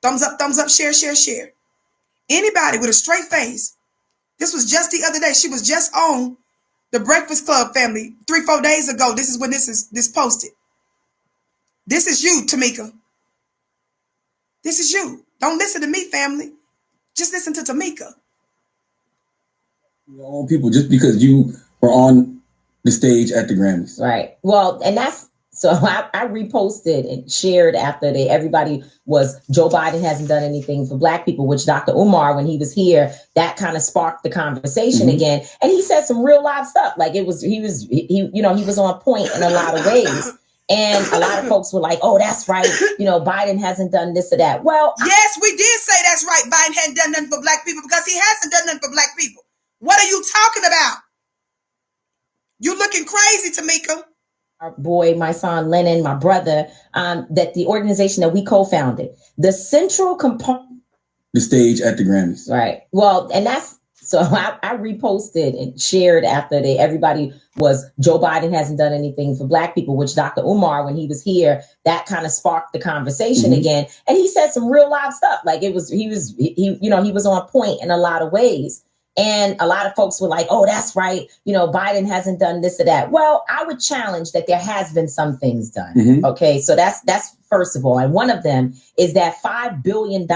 thumbs up, share, share, share. Anybody with a straight face. This was just the other day. She was just on the Breakfast Club family 3-4 days ago. This is when this posted. This is you, Tamika. This is you. Don't listen to me, family. Just listen to Tamika. Your own people, just because you were on the stage at the Grammys. Right. Well, and that's so I reposted and shared after everybody was Joe Biden hasn't done anything for Black people, which Dr. Umar, when he was here, that kind of sparked the conversation again. And he said some real live stuff. Like he was on point in a lot of ways. And a lot of folks were like, oh, that's right. Biden hasn't done this or that. Well, yes, we did say that's right. Biden hadn't done nothing for Black people because he hasn't done nothing for Black people. What are you talking about? You looking crazy, Tamika. Our boy, my son Lennon, my brother, that the organization that we co-founded, the central component. The stage at the Grammys. Right. Well, and that's, so I reposted and shared after everybody was Joe Biden hasn't done anything for Black people, which Dr. Umar, when he was here, that kind of sparked the conversation again. And he said some real live stuff. Like he was on point in a lot of ways. And a lot of folks were like, oh, that's right. Biden hasn't done this or that. Well, I would challenge that there has been some things done. OK, so that's first of all. And one of them is that $5 billion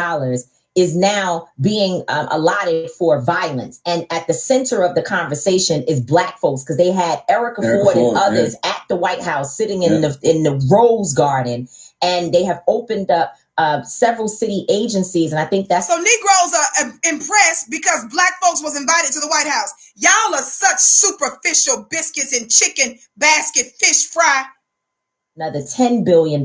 is now being allotted for violence. And at the center of the conversation is Black folks, because they had Erica Ford and others at the White House sitting in the Rose Garden. And they have opened up several city agencies. And I think that's... So Negroes are impressed because Black folks was invited to the White House. Y'all are such superficial biscuits and chicken basket fish fry. Another $10 billion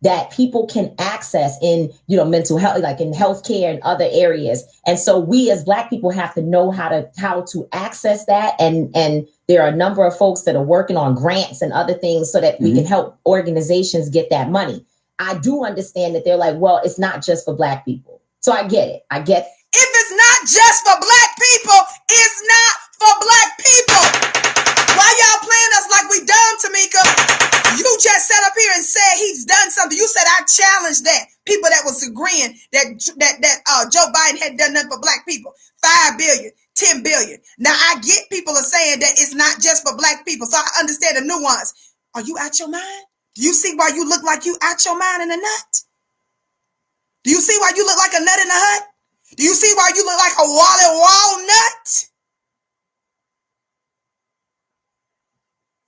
that people can access in, mental health, like in healthcare and other areas. And so we as Black people have to know how to access that. And there are a number of folks that are working on grants and other things so that we can help organizations get that money. I do understand that they're like, well, it's not just for Black people. So I get it. If it's not just for Black people, it's not for Black people. Why y'all playing us like we dumb, Tamika? You just sat up here and said he's done something. You said I challenged that. People that was agreeing that Joe Biden had done nothing for Black people. 5 billion, 10 billion. Now I get people are saying that it's not just for Black people. So I understand the nuance. Are you out your mind? Do you see why you look like you out your mind in a nut? Do you see why you look like a nut in a hut? Do you see why you look like a Wally walnut?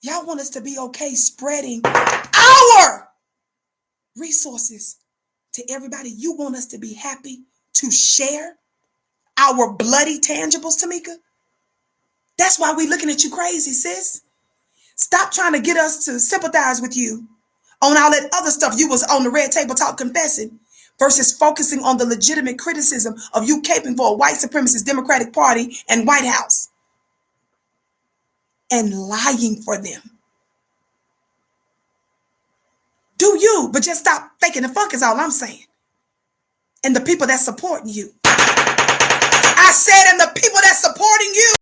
Y'all want us to be okay spreading our resources to everybody. You want us to be happy to share our bloody tangibles, Tamika? That's why we looking at you crazy, sis. Stop trying to get us to sympathize with you on all that other stuff you was on the Red Table Talk confessing versus focusing on the legitimate criticism of you caping for a white supremacist Democratic Party and White House and lying for them. Do you, but just stop faking the funk is all I'm saying. And the people that's supporting you. I said, and the people that's supporting you.